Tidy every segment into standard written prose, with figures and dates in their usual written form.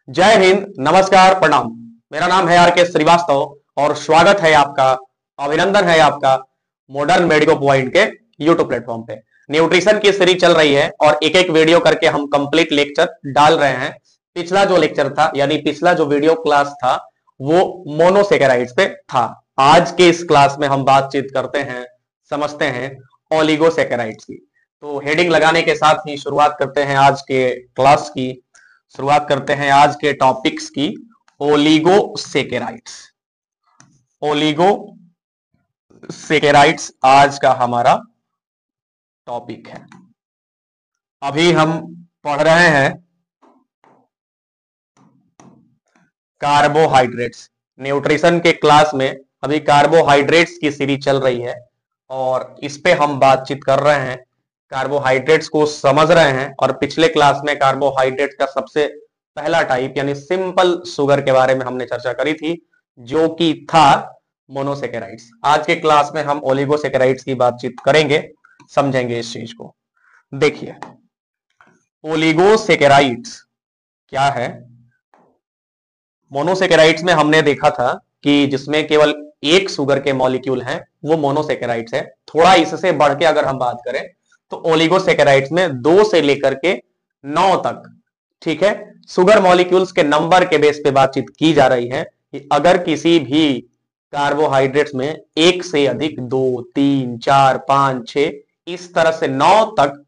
जय हिंद, नमस्कार, प्रणाम। मेरा नाम है आर के श्रीवास्तव और स्वागत है आपका, अभिनंदन है आपका मॉडर्न मेडिको पॉइंट के यूट्यूब प्लेटफॉर्म पे। न्यूट्रिशन की सीरीज चल रही है और एक एक वीडियो करके हम कंप्लीट लेक्चर डाल रहे हैं। पिछला जो लेक्चर था यानी पिछला जो वीडियो क्लास था वो मोनोसेकेराइड्स पे था। आज के इस क्लास में हम बातचीत करते हैं, समझते हैं ओलिगोसेकेराइड्स की। तो हेडिंग लगाने के साथ ही शुरुआत करते हैं आज के क्लास की, शुरुआत करते हैं आज के टॉपिक्स की। ओलिगोसेकेराइड्स, ओलिगोसेकेराइड्स आज का हमारा टॉपिक है। अभी हम पढ़ रहे हैं कार्बोहाइड्रेट्स। न्यूट्रिशन के क्लास में अभी कार्बोहाइड्रेट्स की सीरीज चल रही है और इस पे हम बातचीत कर रहे हैं, कार्बोहाइड्रेट्स को समझ रहे हैं। और पिछले क्लास में कार्बोहाइड्रेट का सबसे पहला टाइप यानी सिंपल शुगर के बारे में हमने चर्चा करी थी, जो कि था मोनोसेकेराइड्स। आज के क्लास में हम ओलिगोसेकेराइड्स की बातचीत करेंगे, समझेंगे इस चीज को। देखिए, ओलिगोसेकेराइड्स क्या है। मोनोसेकेराइड्स में हमने देखा था कि जिसमें केवल एक शुगर के मॉलिक्यूल हैं वो मोनोसेकेराइड्स है। थोड़ा इससे बढ़ के अगर हम बात करें तो ओलिगोसेकेराइड्स में 2 से लेकर के 9 तक, ठीक है, शुगर मॉलिक्यूल्स के नंबर के बेस पे बातचीत की जा रही है कि अगर किसी भी कार्बोहाइड्रेट्स में 1 से अधिक 2, 3, 4, 5, 6 इस तरह से 9 तक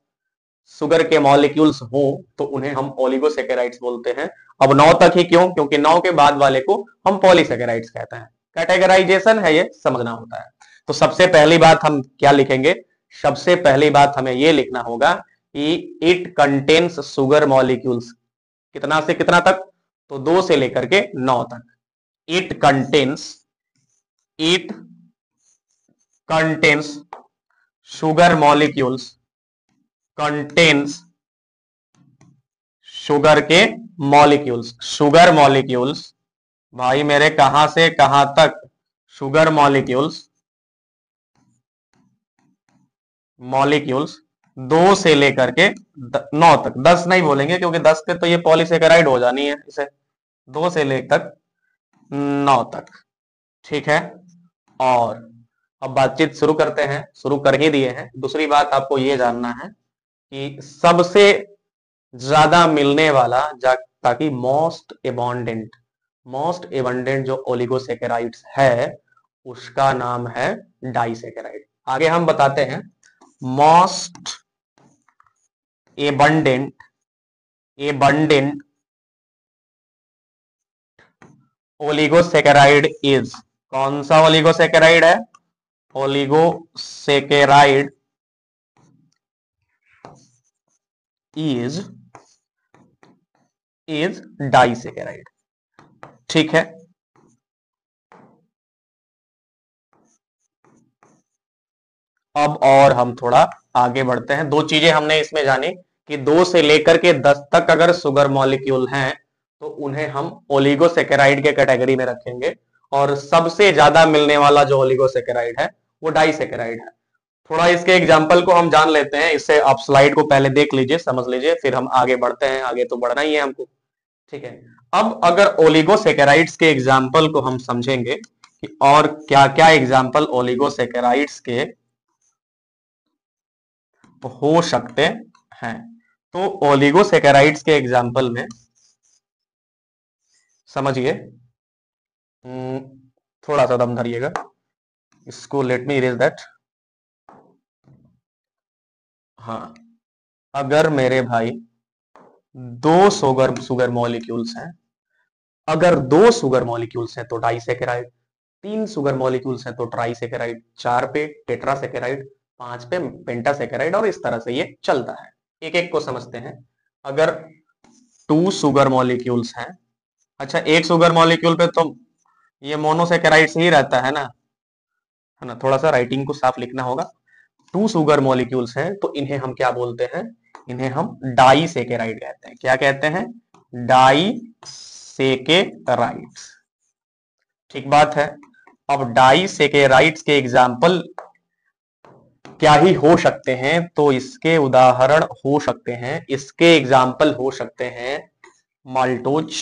शुगर के मॉलिक्यूल्स हो तो उन्हें हम ओलिगोसेकेराइड्स बोलते हैं। अब 9 तक ही क्यों? क्योंकि 9 के बाद वाले को हम पॉलीसेकेराइड्स कहते हैं। कैटेगराइजेशन है, ये समझना होता है। तो सबसे पहली बात हम क्या लिखेंगे? सबसे पहली बात हमें यह लिखना होगा कि इट कंटेन्स शुगर मॉलिक्यूल्स। कितना से कितना तक? तो 2 से लेकर के 9 तक। It contains sugar molecules, contains sugar के मॉलिक्यूल्स। शुगर मॉलिक्यूल्स भाई मेरे कहां से कहां तक? शुगर मॉलिक्यूल्स 2 से लेकर के 9 तक। 10 नहीं बोलेंगे क्योंकि 10 पे तो ये पॉलीसेकेराइड हो जानी है। इसे 2 से लेकर 9 तक, ठीक है। और अब बातचीत शुरू करते हैं, शुरू कर ही दिए हैं। दूसरी बात आपको यह जानना है कि सबसे ज्यादा मिलने वाला, ताकि मोस्ट एबंडेंट जो ओलिगोसेकेराइड्स है उसका नाम है डाइसेकेराइड। आगे हम बताते हैं। मोस्ट एबंडेंट ओलिगोसेकेराइड इज, कौन सा ओलिगोसेकेराइड है? ओलिगोसेकेराइड इज डाइसेकेराइड, ठीक है। अब और हम थोड़ा आगे बढ़ते हैं। 2 चीजें हमने इसमें जानी कि 2 से लेकर के 10 तक अगर शुगर मॉलिक्यूल हैं तो उन्हें हम ओलिगोसेकेराइड के कैटेगरी में रखेंगे, और सबसे ज्यादा मिलने वाला जो ओलिगोसेकेराइड है वो डाइसेकेराइड है। थोड़ा इसके एग्जाम्पल को हम जान लेते हैं। इससे आप स्लाइड को पहले देख लीजिए, समझ लीजिए, फिर हम आगे बढ़ते हैं। आगे तो बढ़ना ही है हमको, ठीक है। अब अगर ओलिगोसेकेराइड्स के एग्जाम्पल को हम समझेंगे कि और क्या क्या एग्जाम्पल ओलिगोसेकेराइड्स के हो सकते हैं, तो ओलिगोसेकेराइड्स के एग्जाम्पल में समझिए, थोड़ा सा दम धरिएगा इसको, लेट मी इरेज दैट। हाँ, अगर मेरे भाई 2 शुगर मॉलिक्यूल्स हैं, अगर 2 शुगर मॉलिक्यूल्स हैं तो डाइसेकेराइड, 3 शुगर मॉलिक्यूल्स हैं तो ट्राइसेकेराइड, 4 पे टेट्रासेकेराइड, 5 पे पेंटासेकेराइड, और इस तरह से ये चलता है। एक एक को समझते हैं। अगर 2 शुगर मॉलिक्यूल्स हैं, अच्छा, एक शुगर मॉलिक्यूल पे तो ये मोनोसेकेराइड्स ही रहता है ना, थोड़ा सा राइटिंग को साफ लिखना होगा। 2 शुगर मॉलिक्यूल्स हैं तो इन्हें हम क्या बोलते हैं? इन्हें हम डाइसेकेराइड कहते हैं। क्या कहते हैं? डाइसेकेराइड्स, ठीक बात है। अब डाइसेकेराइड्स के एग्जाम्पल क्या ही हो सकते हैं? तो इसके उदाहरण हो सकते हैं, इसके एग्जाम्पल हो सकते हैं माल्टोज,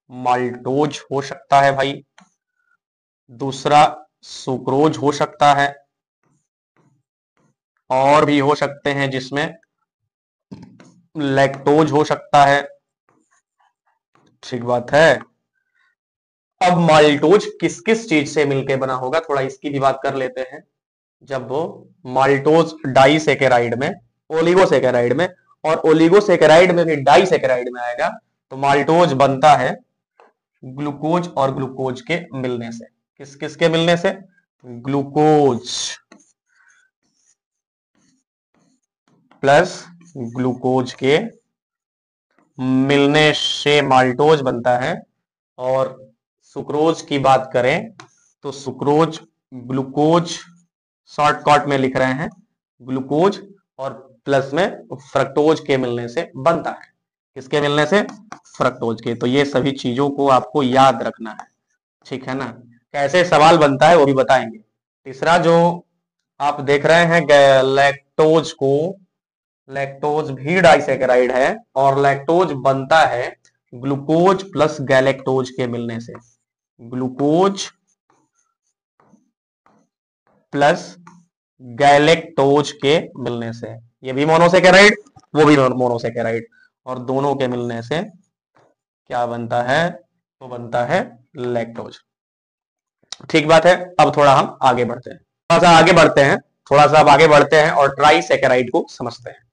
माल्टोज हो सकता है भाई, दूसरा सुक्रोज हो सकता है, और भी हो सकते हैं जिसमें लैक्टोज हो सकता है। ठीक बात है। अब माल्टोज किस किस चीज से मिलकर बना होगा, थोड़ा इसकी भी बात कर लेते हैं। जब वो माल्टोज डाइसेकेराइड में, ओलिगोसेकेराइड में, और ओलिगोसेकेराइड में भी डाइसेकेराइड में आएगा, तो माल्टोज बनता है ग्लूकोज और ग्लूकोज के मिलने से। किस किस के मिलने से? ग्लूकोज प्लस ग्लूकोज के मिलने से माल्टोज बनता है। और सुक्रोज की बात करें तो सुक्रोज ग्लूकोज, शॉर्टकट में लिख रहे हैं ग्लूकोज, और प्लस में फ्रक्टोज के मिलने से बनता है। किसके मिलने से? फ्रक्टोज के। तो ये सभी चीजों को आपको याद रखना है, ठीक है ना। कैसे सवाल बनता है वो भी बताएंगे। तीसरा जो आप देख रहे हैं लैक्टोज को, लैक्टोज भी डाइसेकेराइड है, और लैक्टोज बनता है ग्लूकोज प्लस गैलेक्टोज के मिलने से। ग्लूकोज प्लस गैलेक्टोज के मिलने से, ये भी मोनोसेकेराइड, वो भी मोनोसेकेराइड, और दोनों के मिलने से क्या बनता है? तो बनता है लैक्टोज। ठीक बात है। अब थोड़ा हम आगे बढ़ते हैं, थोड़ा सा आगे बढ़ते हैं, थोड़ा सा अब आगे बढ़ते हैं और ट्राइसेकेराइड को समझते हैं।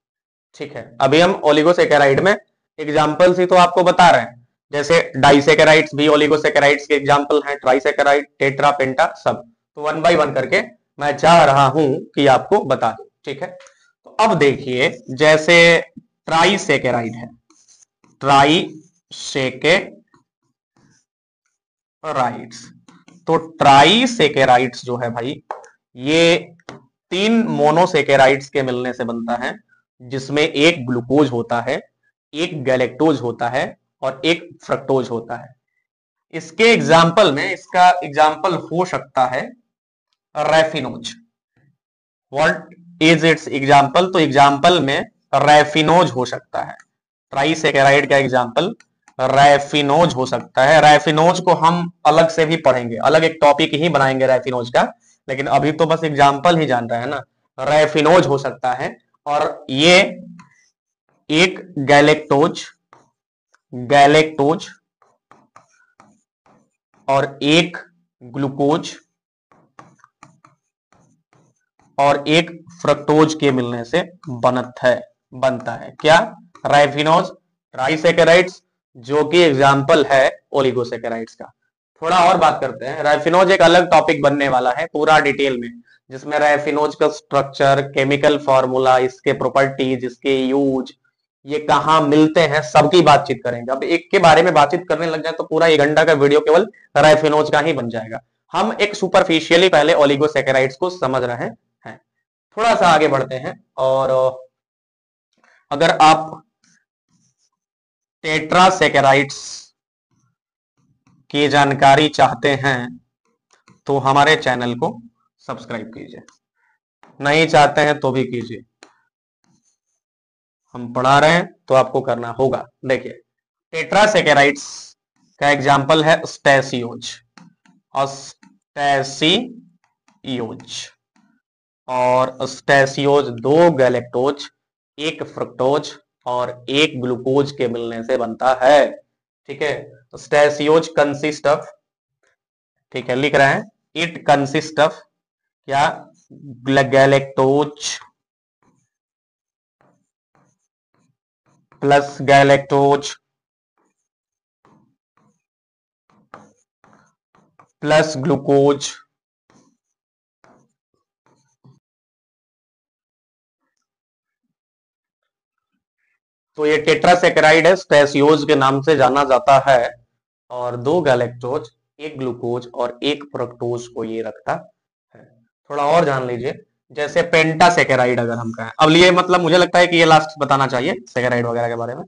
ठीक है, अभी हम ओलिगोसेकेराइड में एग्जाम्पल्स ही तो आपको बता रहे हैं, जैसे डाइसेकेराइड्स भी ओलिगोसेकेराइड्स के एग्जाम्पल हैं, ट्राइसेकेराइड, टेट्रा, पेंटा, सब। तो वन बाय वन करके मैं चाह रहा हूं कि आपको बता दूं। ठीक है, तो अब देखिए, जैसे ट्राइसेकेराइड है, ट्राइसेकेराइड्स, तो ट्राइसेकेराइड्स जो है भाई, ये 3 मोनोसेकेराइड्स के मिलने से बनता है, जिसमें एक ग्लूकोज होता है, एक गैलेक्टोज होता है, और एक फ्रक्टोज होता है। इसके एग्जाम्पल में, इसका एग्जाम्पल हो सकता है raffinose. What is it's example? तो एग्जाम्पल में रैफिनोज हो सकता है। ट्राइसेकेराइड का एग्जाम्पल रैफिनोज हो सकता है। रैफिनोज को हम अलग से भी पढ़ेंगे, अलग एक टॉपिक ही बनाएंगे रैफिनोज का, लेकिन अभी तो बस एग्जाम्पल ही जान रहे हैं ना। रैफिनोज हो सकता है, और ये एक गैलेक्टोज, गैलेक्टोज और एक ग्लूकोज और एक फ्रक्टोज के मिलने से बनता है क्या? रैफिनोज, ट्राइसेकेराइड्स, जो कि एग्जाम्पल है ओलिगोसेकेराइड्स का। थोड़ा और बात करते हैं। रैफिनोज एक अलग टॉपिक बनने वाला है पूरा डिटेल में, जिसमें रैफिनोज का स्ट्रक्चर, केमिकल फॉर्मूला, इसके प्रॉपर्टीज, इसके यूज, ये कहाँ मिलते हैं, सबकी बातचीत करेंगे। अब एक के बारे में बातचीत करने लग जाए तो पूरा 1 घंटा का वीडियो केवल रैफिनोज का ही बन जाएगा। हम एक सुपरफिशियली पहले ओलिगोसेकेराइड्स को समझ रहे हैं। थोड़ा सा आगे बढ़ते हैं, और अगर आप टेट्रासेकेराइड्स की जानकारी चाहते हैं तो हमारे चैनल को सब्सक्राइब कीजिए, नहीं चाहते हैं तो भी कीजिए, हम पढ़ा रहे हैं तो आपको करना होगा। देखिए, टेट्रासेकेराइड्स का एग्जाम्पल है स्टेसियोज, स्टेसियोज, और स्टेसियोज 2 गैलेक्टोज, एक फ्रक्टोज और एक ग्लूकोज के मिलने से बनता है। ठीक है, स्टेसियोज कंसिस्ट ऑफ, ठीक है लिख रहे हैं, इट कंसिस्ट ऑफ क्या? Galactose plus galactose plus glucose तो ये टेट्रासेकेराइड है, स्टेसियोज के नाम से जाना जाता है, और 2 गैलेक्टोज, एक ग्लूकोज और एक फ्रक्टोज को ये रखता है। थोड़ा और जान लीजिए, जैसे पेंटासेकेराइड अगर हम कहें, अब ये मतलब मुझे लगता है कि ये लास्ट बताना चाहिए सेकेराइड वगैरह के बारे में।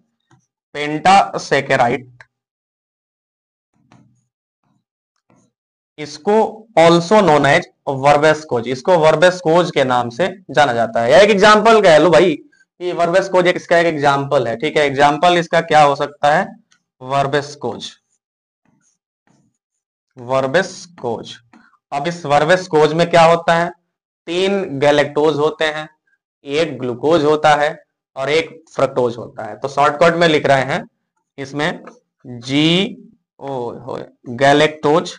पेंटासेकेराइड, इसको ऑल्सो नोन एज वर्बेस्कोज, इसको वर्बेस्कोज के नाम से जाना जाता है। एक एग्जाम्पल कह लो भाई, ये वर्बेस्कोज इसका एक एग्जाम्पल है। ठीक है, एग्जाम्पल इसका क्या हो सकता है? वर्बेस्कोज। वर्बिस्कोज। अब इस वर्बिस्कोज में क्या होता है, 3 गैलेक्टोज होते हैं, एक ग्लूकोज होता है और एक फ्रक्टोज होता है। तो शॉर्टकट में लिख रहे हैं इसमें जी ओ गैलेक्टोज,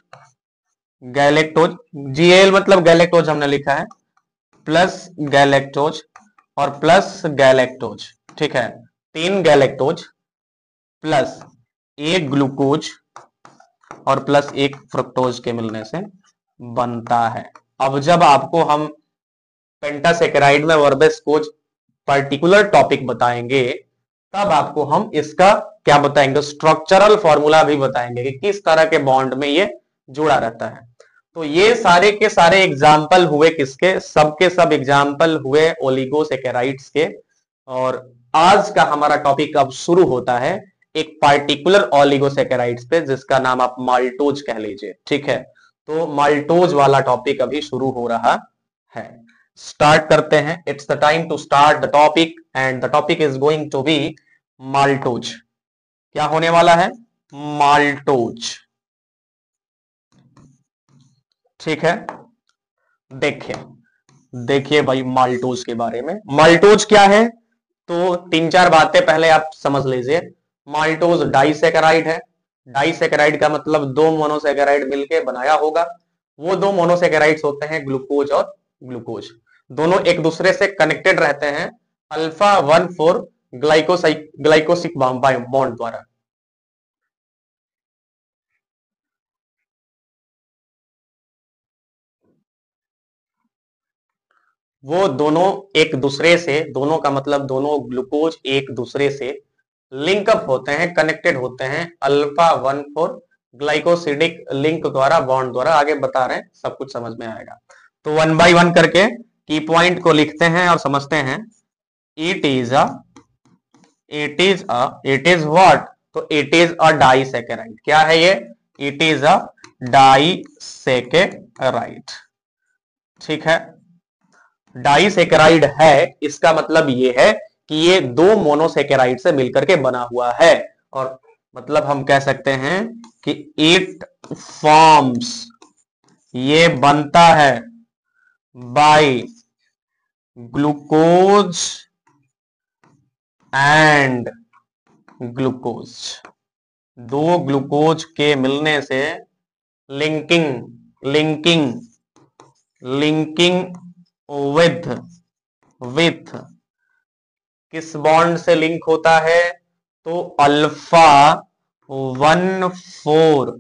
गैलेक्टोज जीएल मतलब गैलेक्टोज हमने लिखा है, प्लस गैलेक्टोज और प्लस गैलेक्टोज। ठीक है, 3 गैलेक्टोज प्लस एक ग्लूकोज और प्लस एक फ्रुक्टोज के मिलने से बनता है। अब जब आपको हम पेंटासेकेराइड में वर्बिस्कोज पर्टिकुलर टॉपिक बताएंगे, तब आपको हम इसका क्या बताएंगे, स्ट्रक्चरल फॉर्मूला भी बताएंगे कि किस तरह के बॉन्ड में ये जुड़ा रहता है। तो ये सारे के सारे एग्जाम्पल हुए किसके, सबके सब एग्जाम्पल हुए ओलिगोसेकेराइड्स के। और आज का हमारा टॉपिक अब शुरू होता है एक पार्टिकुलर ओलिगोसेकेराइड्स पे, जिसका नाम आप माल्टोज कह लीजिए। ठीक है, तो माल्टोज वाला टॉपिक अभी शुरू हो रहा है। स्टार्ट करते हैं। It's the time to start the topic and the topic is going to be maltose. क्या होने वाला है, माल्टोज। ठीक है, देखिए देखिए भाई माल्टोज के बारे में। माल्टोज क्या है, तो 3-4 बातें पहले आप समझ लीजिए। माल्टोज डाइसेकेराइड है। डाइसेकेराइड का मतलब 2 मोनोसेकेराइड मिलके बनाया होगा। वो 2 मोनोसेकेराइड्स होते हैं ग्लूकोज और ग्लूकोज। दोनों एक दूसरे से कनेक्टेड रहते हैं अल्फा 1,4 ग्लाइकोसिक बॉन्ड द्वारा। वो दोनों एक दूसरे से, दोनों का मतलब दोनों ग्लूकोज एक दूसरे से लिंकअप होते हैं, कनेक्टेड होते हैं अल्फा 1,4 ग्लाइकोसिडिक लिंक द्वारा, बॉन्ड द्वारा। आगे बता रहे हैं, सब कुछ समझ में आएगा। तो 1 बाय 1 करके की पॉइंट को लिखते हैं और समझते हैं। इट इज व्हाट, तो इट इज अ डाइसेकेराइड। क्या है ये, इट इज अ डाइसेकेराइड। ठीक है, डाइसेकेराइड है, इसका मतलब ये है कि ये 2 मोनोसेकेराइड से मिलकर के बना हुआ है। और मतलब हम कह सकते हैं कि इट फॉर्म्स, ये बनता है by glucose and glucose. 2 glucose के मिलने से linking linking linking with with किस बॉन्ड से लिंक होता है, तो अल्फा 1,4।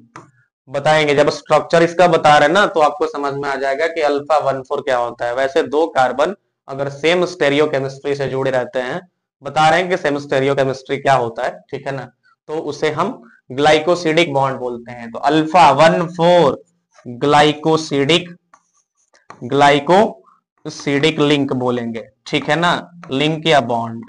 बताएंगे जब स्ट्रक्चर इसका बता रहे हैं ना, तो आपको समझ में आ जाएगा कि अल्फा 1,4 क्या होता है। वैसे 2 कार्बन अगर सेम स्टेरियो केमिस्ट्री से जुड़े रहते हैं, बता रहे हैं कि सेम स्टेरियो केमिस्ट्री क्या होता है, ठीक है ना, तो उसे हम ग्लाइकोसिडिक बॉन्ड बोलते हैं। तो अल्फा 1,4 ग्लाइकोसिडिक ग्लाइकोसिडिक लिंक बोलेंगे। ठीक है ना, लिंक या बॉन्ड,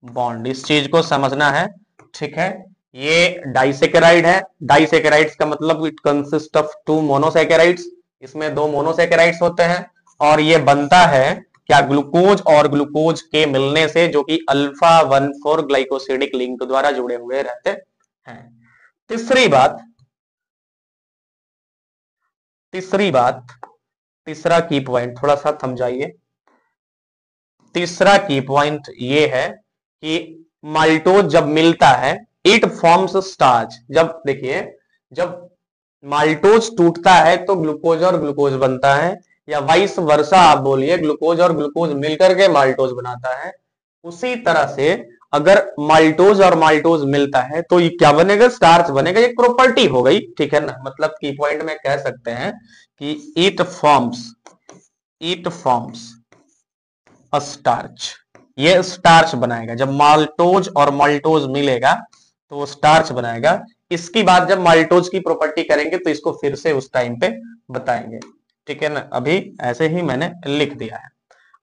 बॉन्ड इस चीज को समझना है। ठीक है, ये डाइसेकेराइड है। डाइसेकेराइड्स का मतलब इट कंसिस्ट ऑफ 2 मोनोसेकेराइड्स। इसमें 2 मोनोसेकेराइड्स होते हैं और ये बनता है क्या, ग्लूकोज और ग्लूकोज के मिलने से, जो कि अल्फा 1,4 ग्लाइकोसिडिक लिंक द्वारा जुड़े हुए रहते हैं। तीसरी बात, तीसरी बात तीसरा की पॉइंट थोड़ा सा समझाइए। तीसरा की पॉइंट ये है कि माल्टोज जब मिलता है, इट फॉर्म्स स्टार्च। जब देखिए, जब माल्टोज टूटता है तो ग्लूकोज और ग्लूकोज बनता है, या वाइस वर्सा आप बोलिए, ग्लूकोज और ग्लूकोज मिलकर के माल्टोज बनाता है। उसी तरह से अगर माल्टोज और माल्टोज मिलता है तो ये क्या बनेगा, स्टार्च बनेगा। एक प्रॉपर्टी हो गई, ठीक है ना। मतलब की पॉइंट में कह सकते हैं कि इट फॉर्म्स स्टार्च, ये स्टार्च बनाएगा। जब माल्टोज और माल्टोज मिलेगा तो वो स्टार्च बनाएगा। इसकी बात जब माल्टोज की प्रॉपर्टी करेंगे तो इसको फिर से उस टाइम पे बताएंगे, ठीक है ना। अभी ऐसे ही मैंने लिख दिया है।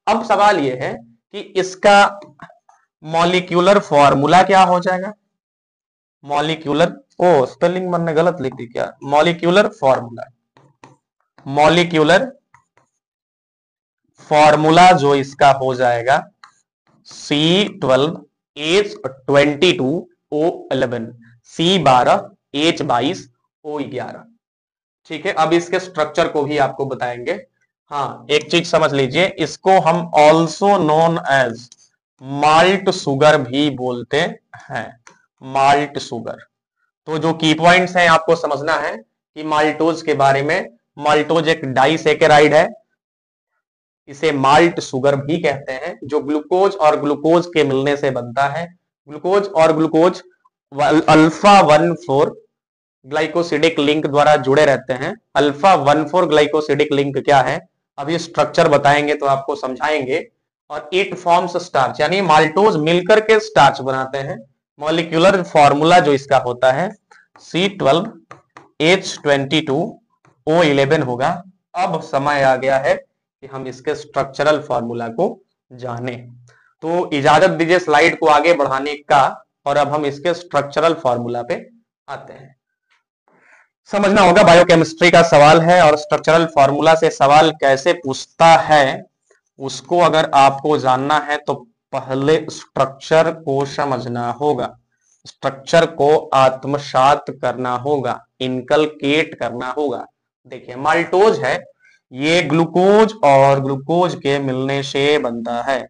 अब सवाल ये है कि इसका मॉलिक्यूलर फॉर्मूला क्या हो जाएगा। मॉलिक्यूलर, ओ स्पेलिंग मैंने गलत लिख दी क्या, मॉलिक्यूलर फॉर्मूला, मॉलिक्यूलर फॉर्मूला जो इसका हो जाएगा C12H22O11, C12H22O11। ठीक है, अब इसके स्ट्रक्चर को भी आपको बताएंगे। हाँ, एक चीज समझ लीजिए, इसको हम also known as malt sugar भी बोलते हैं, माल्ट शुगर। तो जो की पॉइंट्स हैं आपको समझना है कि माल्टोज के बारे में, माल्टोज एक डाइसेकेराइड है, इसे माल्ट शुगर भी कहते हैं, जो ग्लूकोज और ग्लूकोज के मिलने से बनता है। ग्लूकोज और ग्लूकोज अल्फा 1,4 ग्लाइकोसिडिक लिंक द्वारा जुड़े रहते हैं। अल्फा 1,4 ग्लाइकोसिडिक लिंक क्या है, अभी स्ट्रक्चर बताएंगे तो आपको समझाएंगे। और इट फॉर्म्स स्टार्च, यानी माल्टोज मिलकर के स्टार्च बनाते हैं। मॉलिक्यूलर फॉर्मूला जो इसका होता है C12H22O11 होगा। अब समय आ गया है कि हम इसके स्ट्रक्चरल फॉर्मूला को जाने। तो इजाजत दीजिए स्लाइड को आगे बढ़ाने का, और अब हम इसके स्ट्रक्चरल फॉर्मूला पे आते हैं। समझना होगा, बायोकेमिस्ट्री का सवाल है और स्ट्रक्चरल फॉर्मूला से सवाल कैसे पूछता है उसको अगर आपको जानना है तो पहले स्ट्रक्चर को समझना होगा, स्ट्रक्चर को आत्मसात करना होगा, इनकलकेट करना होगा। देखिए माल्टोज है, ये ग्लूकोज और ग्लूकोज के मिलने से बनता है,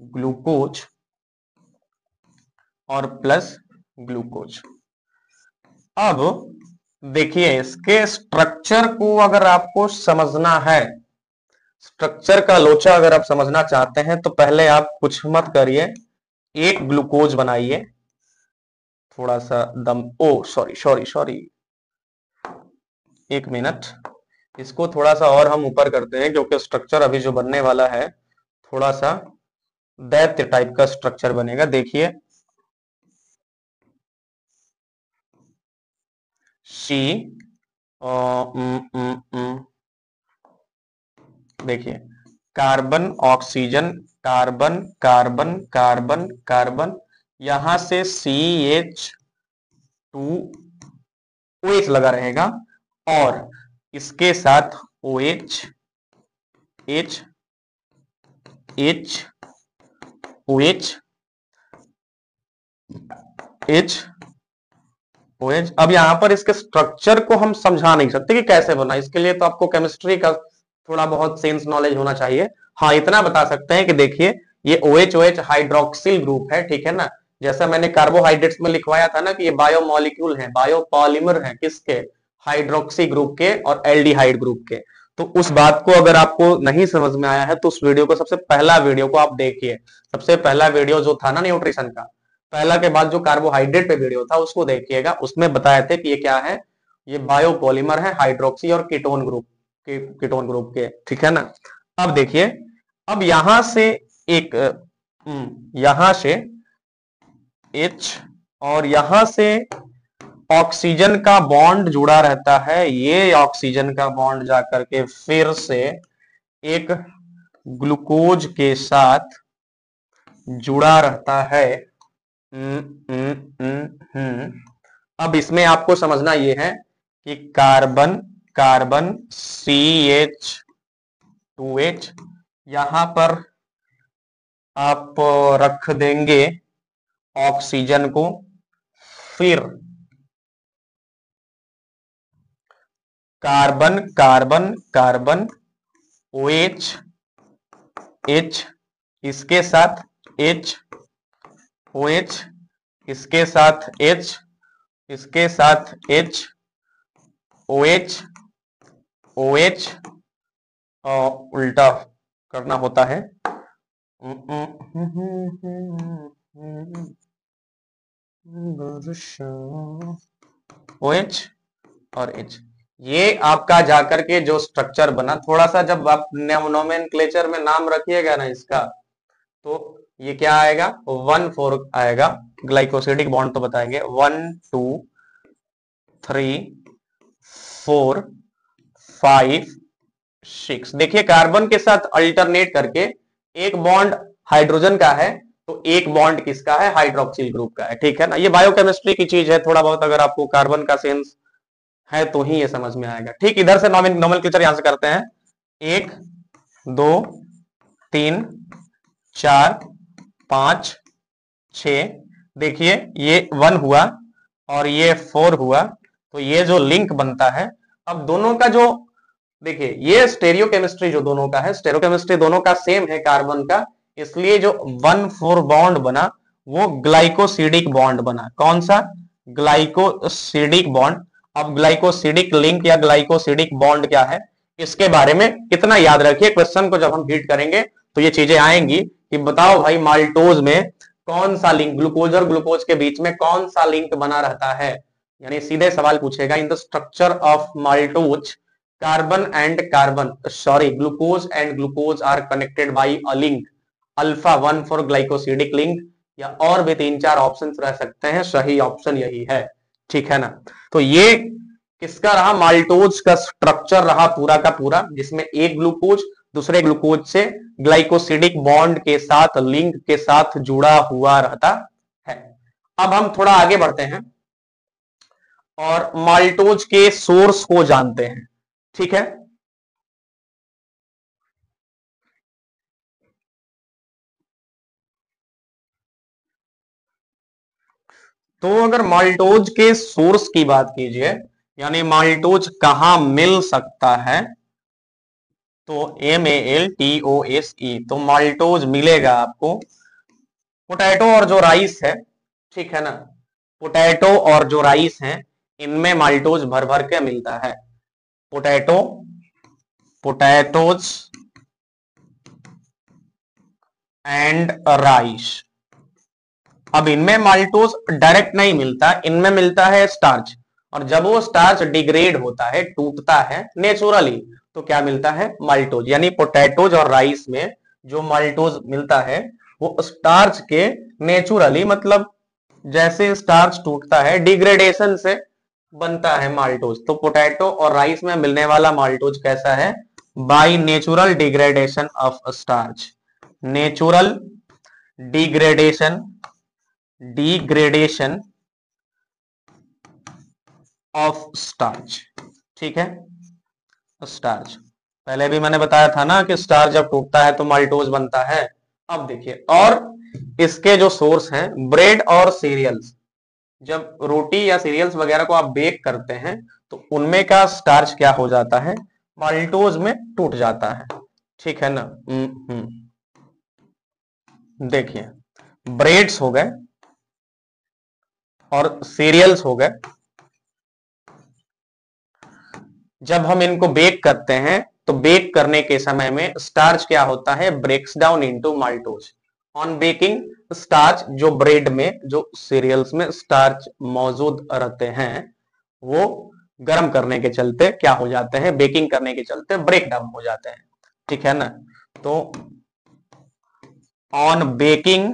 ग्लूकोज और प्लस ग्लूकोज। अब देखिए इसके स्ट्रक्चर को अगर आपको समझना है, स्ट्रक्चर का लोचा अगर आप समझना चाहते हैं तो पहले आप कुछ मत करिए, एक ग्लूकोज बनाइए, थोड़ा सा दम, ओ सॉरी सॉरी सॉरी, एक मिनट, इसको थोड़ा सा और हम ऊपर करते हैं क्योंकि स्ट्रक्चर अभी जो बनने वाला है थोड़ा सा दैत्य टाइप का स्ट्रक्चर बनेगा। देखिए सी, देखिए carbon oxygen, carbon carbon carbon carbon, यहां से CH2OH लगा रहेगा और इसके साथ OH, H, H, OH, H, OH। अब यहां पर इसके स्ट्रक्चर को हम समझा नहीं सकते कि कैसे बना, इसके लिए तो आपको केमिस्ट्री का थोड़ा बहुत सेंस नॉलेज होना चाहिए। हाँ इतना बता सकते हैं कि देखिए ये OH हाइड्रोक्सिल ग्रुप है, ठीक है ना, जैसा मैंने कार्बोहाइड्रेट्स में लिखवाया था ना कि ये बायोमोलिक्यूल है, बायोपॉलीमर है, किसके, हाइड्रोक्सी ग्रुप के और एल्डिहाइड ग्रुप के। तो उस बात को अगर आपको नहीं समझ में आया है तो उस वीडियो को, सबसे पहला वीडियो को आप देखिए, सबसे पहला वीडियो जो था ना न्यूट्रिशन का, पहला के बाद जो कार्बोहाइड्रेट पे वीडियो था उसको देखिएगा, उसमें बताए थे कि ये क्या है, ये बायोपॉलीमर है, हाइड्रोक्सी और कीटोन ग्रुप के, ठीक है ना। अब देखिए, अब यहां से एक यहां से H और यहां से ऑक्सीजन का बॉन्ड जुड़ा रहता है, ये ऑक्सीजन का बॉन्ड जाकर के फिर से एक ग्लूकोज के साथ जुड़ा रहता है। अब इसमें आपको समझना यह है कि कार्बन कार्बन CH2H, यहां पर आप रख देंगे ऑक्सीजन को, फिर carbon carbon carbon OH, H, इसके साथ H, OH, इसके साथ H, इसके साथ H, OH, OH, उल्टा करना होता है, OH और H। ये आपका जाकर के जो स्ट्रक्चर बना, थोड़ा सा जब आप नोमेनक्लेचर में नाम रखिएगा ना इसका, तो ये क्या आएगा, 1,4 आएगा, ग्लाइकोसिडिक बॉन्ड तो बताएंगे, 1, 2, 3, 4, 5, 6। देखिए कार्बन के साथ अल्टरनेट करके एक बॉन्ड हाइड्रोजन का है तो एक बॉन्ड किसका है, हाइड्रोक्सिल ग्रुप का है, ठीक है ना। ये बायोकेमिस्ट्री की चीज है, थोड़ा बहुत अगर आपको कार्बन का सेंस है तो ही ये समझ में आएगा। ठीक, इधर से नोमेनक्लेचर यहां से करते हैं, 1, 2, 3, 4, 5, 6। देखिए ये 1 हुआ और ये 4 हुआ, तो ये जो लिंक बनता है अब दोनों का जो देखिए ये स्टेरियोकेमिस्ट्री जो दोनों का है, स्टेरियोकेमिस्ट्री दोनों का सेम है कार्बन का, इसलिए जो 1,4 बॉन्ड बना वो ग्लाइकोसिडिक बॉन्ड बना। कौन सा? Glycosidic bond. अब ग्लाइकोसिडिक लिंक या ग्लाइकोसिडिक बॉन्ड क्या है, इसके बारे में कितना याद रखिए, क्वेश्चन को जब हम हीट करेंगे तो ये चीजें आएंगी कि बताओ भाई माल्टोज में कौन सा लिंक, ग्लूकोज और ग्लूकोज के बीच में कौन सा लिंक बना रहता है, यानी सीधे सवाल पूछेगा in the structure of maltose carbon and carbon sorry glucose and glucose are connected by a link alpha 1 four glycosidic link, या और भी 3-4 ऑप्शन रह सकते हैं, सही ऑप्शन यही है। ठीक है ना? तो ये किसका रहा? माल्टोज का स्ट्रक्चर रहा पूरा का पूरा, जिसमें एक ग्लूकोज दूसरे ग्लूकोज से ग्लाइकोसिडिक बॉन्ड के साथ लिंक के साथ जुड़ा हुआ रहता है। अब हम थोड़ा आगे बढ़ते हैं और माल्टोज के सोर्स को जानते हैं। ठीक है? तो अगर माल्टोज के सोर्स की बात कीजिए, यानी माल्टोज कहां मिल सकता है, तो MALTOSE, तो माल्टोज मिलेगा आपको पोटैटो और जो राइस है, ठीक है ना, पोटैटो और जो राइस है इनमें माल्टोज भर भर के मिलता है। Potato, potatoes and rice. अब इनमें माल्टोज डायरेक्ट नहीं मिलता, इनमें मिलता है स्टार्च, और जब वो स्टार्च डिग्रेड होता है, टूटता है नेचुरली, तो क्या मिलता है? माल्टोज। यानी पोटैटोज और राइस में जो माल्टोज मिलता है वो स्टार्च के नेचुरली, मतलब जैसे स्टार्च टूटता है डिग्रेडेशन से बनता है माल्टोज। तो पोटैटो और राइस में मिलने वाला माल्टोज कैसा है? By natural degradation of starch, natural degradation, degradation of starch. ठीक है? स्टार्च, पहले भी मैंने बताया था ना कि स्टार्च जब टूटता है तो माल्टोज बनता है। अब देखिए, और इसके जो सोर्स हैं ब्रेड और सीरियल्स, जब रोटी या सीरियल्स वगैरह को आप बेक करते हैं तो उनमें का स्टार्च क्या हो जाता है? माल्टोज में टूट जाता है। ठीक है ना? देखिए, ब्रेड्स हो गए और सीरियल्स हो गए, जब हम इनको बेक करते हैं तो बेक करने के समय में स्टार्च क्या होता है? Breaks down into maltose. On baking starch, जो ब्रेड में जो सीरियल्स में स्टार्च मौजूद रहते हैं वो गर्म करने के चलते क्या हो जाते हैं? बेकिंग करने के चलते ब्रेक डाउन हो जाते हैं। ठीक है ना? तो on baking,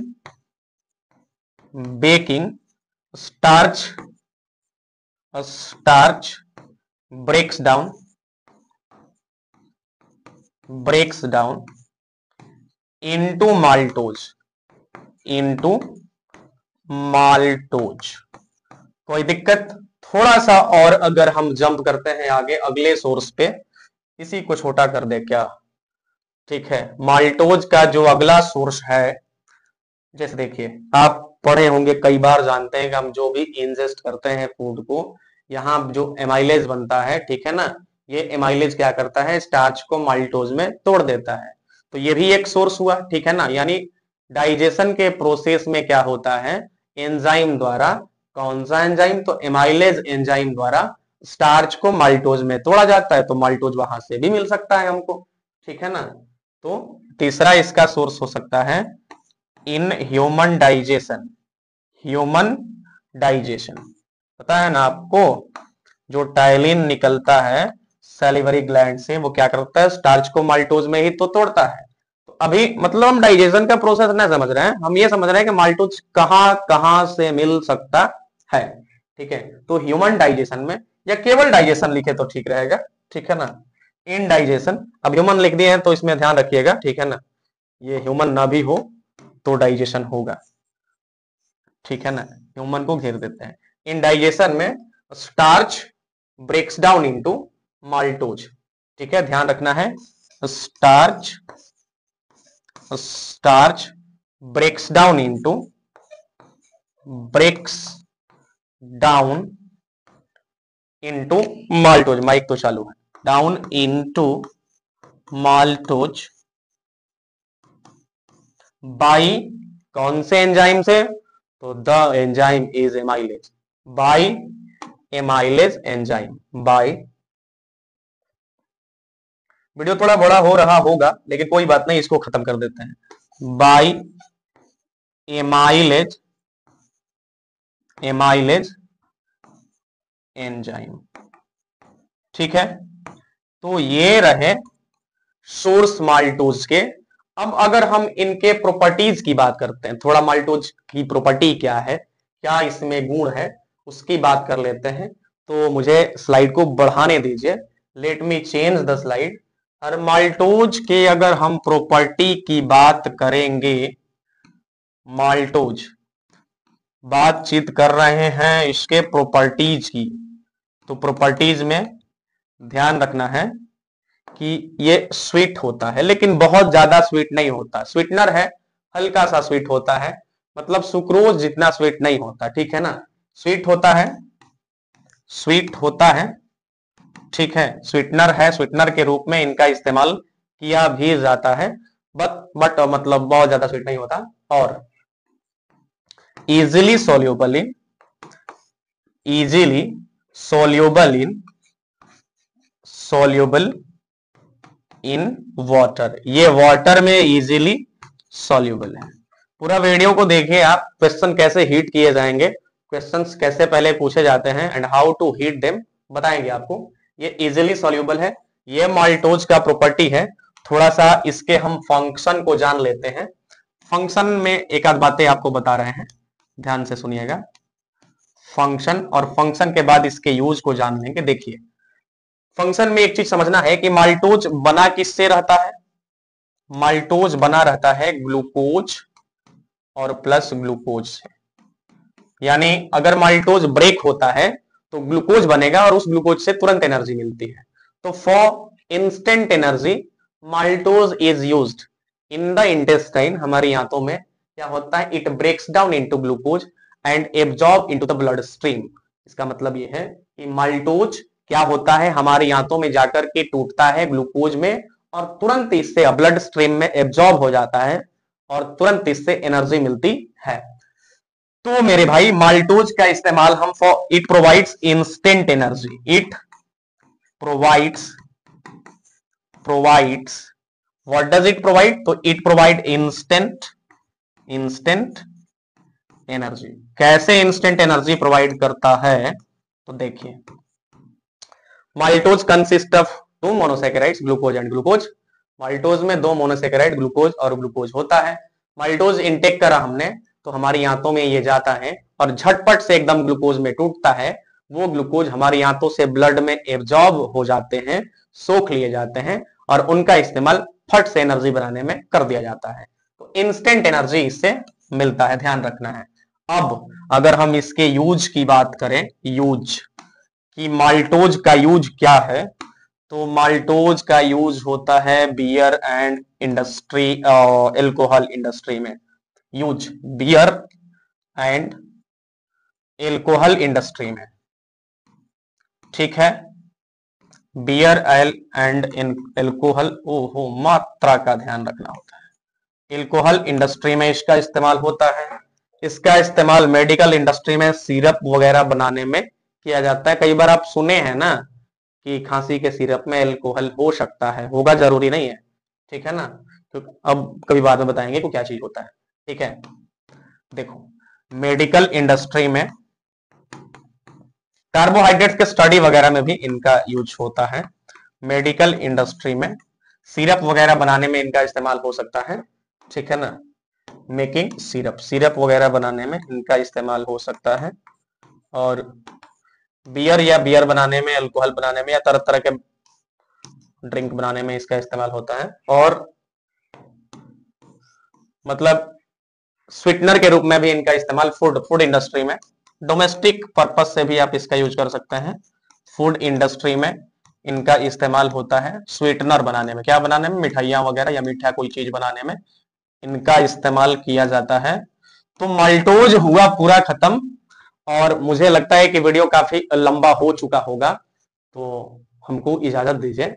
baking starch, starch breaks down, breaks down into maltose, into maltose. कोई दिक्कत? थोड़ा सा और अगर हम जंप करते हैं आगे अगले सोर्स पे, इसी को छोटा कर दे क्या? ठीक है, माल्टोज का जो अगला सोर्स है, जैसे देखिए आप पढ़े होंगे कई बार, जानते हैं कि हम जो भी इंजेस्ट करते हैं फूड को, यहाँ जो एमाइलेज बनता है, ठीक है ना, ये एमाइलेज क्या करता है? स्टार्च को माल्टोज में तोड़ देता है। तो ये भी एक सोर्स हुआ। ठीक है ना? यानी डाइजेशन के प्रोसेस में क्या होता है? एंजाइम द्वारा, कौन सा एंजाइम? तो एमाइलेज एंजाइम द्वारा स्टार्च को माल्टोज में तोड़ा जाता है, तो माल्टोज वहां से भी मिल सकता है हमको। ठीक है ना? तो तीसरा इसका सोर्स हो सकता है in human digestion, human digestion. पता है ना आपको, जो टाइलिन निकलता है सैलिवरी ग्लैंड से, वो क्या करता है? स्टार्च को माल्टोज में ही तो तोड़ता है। तो अभी मतलब हम डाइजेशन का प्रोसेस नहीं समझ रहे हैं, हम ये समझ रहे हैं कि माल्टोज कहां कहां से मिल सकता है। ठीक है? तो ह्यूमन डाइजेशन में, या केवल डाइजेशन लिखे तो ठीक रहेगा। ठीक है ना? इन डाइजेशन, अब ह्यूमन लिख दिए हैं तो इसमें ध्यान रखिएगा। ठीक है ना? ये ह्यूमन ना भी हो तो डाइजेशन होगा। ठीक है ना? ह्यूमन को घेर देते हैं। इन डाइजेशन में starch breaks down into maltose. ठीक है, ध्यान रखना है, starch, starch breaks down into, breaks down into maltose, mic तो चालू है, डाउन इनटू माल्टोज बाई कौन से एंजाइम से, तो the enzyme is amylase, by amylase enzyme, by, video थोड़ा बड़ा हो रहा होगा लेकिन कोई बात नहीं, इसको खत्म कर देते हैं, बाई एमाइलेज, एमाइलेज एंजाइम। ठीक है, तो ये रहे सोर्स माल्टोज के। अब अगर हम इनके प्रॉपर्टीज की बात करते हैं, थोड़ा माल्टोज की प्रॉपर्टी क्या है, क्या इसमें गुण है, उसकी बात कर लेते हैं। तो मुझे स्लाइड को बढ़ाने दीजिए, let me change the slide. और माल्टोज के अगर हम प्रॉपर्टी की बात करेंगे, माल्टोज बातचीत कर रहे हैं इसके प्रॉपर्टीज की, तो प्रॉपर्टीज में ध्यान रखना है कि ये स्वीट होता है लेकिन बहुत ज्यादा स्वीट नहीं होता, स्वीटनर है, हल्का सा स्वीट होता है, मतलब सुक्रोज जितना स्वीट नहीं होता, ठीक है ना, स्वीट होता है, स्वीट होता है, ठीक है, स्वीटनर है, स्वीटनर के रूप में इनका इस्तेमाल किया भी जाता है, बट मतलब बहुत ज्यादा स्वीट नहीं होता, और easily soluble in, easily soluble in, soluble in water, ये वाटर में इजीली सॉल्यूबल है। पूरा वीडियो को देखिए आप, क्वेश्चन कैसे हीट किए जाएंगे, क्वेश्चंस कैसे पहले पूछे जाते हैं and how to heat them बताएंगे आपको। ये इजीली सॉल्यूबल है, ये माल्टोज का प्रॉपर्टी है। थोड़ा सा इसके हम फंक्शन को जान लेते हैं, फंक्शन में एक आध बातें आपको बता रहे हैं, ध्यान से सुनिएगा, फंक्शन, और फंक्शन के बाद इसके यूज को जान लेंगे। देखिए फंक्शन में एक चीज समझना है कि माल्टोज बना किससे रहता है, माल्टोज बना रहता है ग्लूकोज और प्लस ग्लूकोज से, यानी अगर माल्टोज ब्रेक होता है तो ग्लूकोज बनेगा और उस ग्लूकोज से तुरंत एनर्जी मिलती है। तो for instant energy maltose is used in the intestine, हमारी आंतों में क्या होता है, it breaks down into glucose and absorb into the blood stream. इसका मतलब यह है कि माल्टोज क्या होता है, हमारी आंतों में जाकर के टूटता है ग्लूकोज में और तुरंत इससे ब्लड स्ट्रीम में एब्जॉर्ब हो जाता है और तुरंत इससे एनर्जी मिलती है। तो मेरे भाई माल्टोज का इस्तेमाल हम for it provides instant energy, it provides what does it provide, तो इट प्रोवाइड इंस्टेंट एनर्जी। कैसे इंस्टेंट एनर्जी प्रोवाइड करता है, तो देखिए maltose consist of two monosaccharides, glucose and glucose. Maltose में दो मोनोसैकेराइड ग्लूकोज और ग्लूकोज होता है। माल्टोज इंटेक करा हमने तो हमारी आंतों में ये जाता है और झटपट से एकदम ग्लूकोज में टूटता है, वो ग्लूकोज हमारी आंतों से ब्लड में एब्जॉर्ब हो जाते हैं, सोख लिए जाते हैं और उनका इस्तेमाल फट से एनर्जी बनाने में कर दिया जाता है। तो इंस्टेंट एनर्जी इससे मिलता है, ध्यान रखना है। अब अगर हम इसके यूज की बात करें, यूज कि माल्टोज का यूज क्या है, तो माल्टोज का यूज होता है beer and industry, alcohol industry में, use beer and alcohol industry में, ठीक है, बियर एंड एल्कोहल, ओहो मात्रा का ध्यान रखना होता है, एल्कोहल इंडस्ट्री में इसका इस्तेमाल होता है। इसका इस्तेमाल मेडिकल इंडस्ट्री में सिरप वगैरह बनाने में किया जाता है। कई बार आप सुने हैं ना कि खांसी के सिरप में अल्कोहल हो सकता है, होगा जरूरी नहीं है, ठीक है ना, तो अब कभी बाद में बताएंगे कि क्या चीज होता है, ठीक है। देखो मेडिकल इंडस्ट्री में कार्बोहाइड्रेट्स के स्टडी वगैरह में भी इनका यूज होता है। मेडिकल इंडस्ट्री में सिरप वगैरह बनाने में इनका इस्तेमाल हो सकता है, ठीक है ना, मेकिंग सिरप वगैरह बनाने में इनका इस्तेमाल हो सकता है, और बियर बनाने में, अल्कोहल बनाने में या तरह तरह के ड्रिंक बनाने में इसका इस्तेमाल होता है, और मतलब स्वीटनर के रूप में भी इनका इस्तेमाल फूड इंडस्ट्री में, डोमेस्टिक पर्पज से भी आप इसका यूज कर सकते हैं। फूड इंडस्ट्री में इनका इस्तेमाल होता है स्वीटनर बनाने में, क्या बनाने में, मिठाइयां वगैरह या मीठा कोई चीज बनाने में इनका इस्तेमाल किया जाता है। तो माल्टोज हुआ पूरा खत्म और मुझे लगता है कि वीडियो काफी लंबा हो चुका होगा, तो हमको इजाजत दीजिए।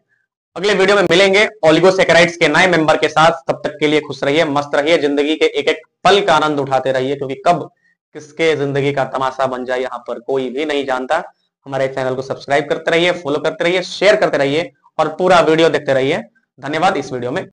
अगले वीडियो में मिलेंगे ओलिगोसेकेराइड्स के नए मेंबर के साथ। तब तक के लिए खुश रहिए, मस्त रहिए, जिंदगी के एक एक पल का आनंद उठाते रहिए, क्योंकि कब किसके जिंदगी का तमाशा बन जाए यहाँ पर कोई भी नहीं जानता। हमारे चैनल को सब्सक्राइब करते रहिए, फॉलो करते रहिए, शेयर करते रहिए और पूरा वीडियो देखते रहिए। धन्यवाद इस वीडियो में।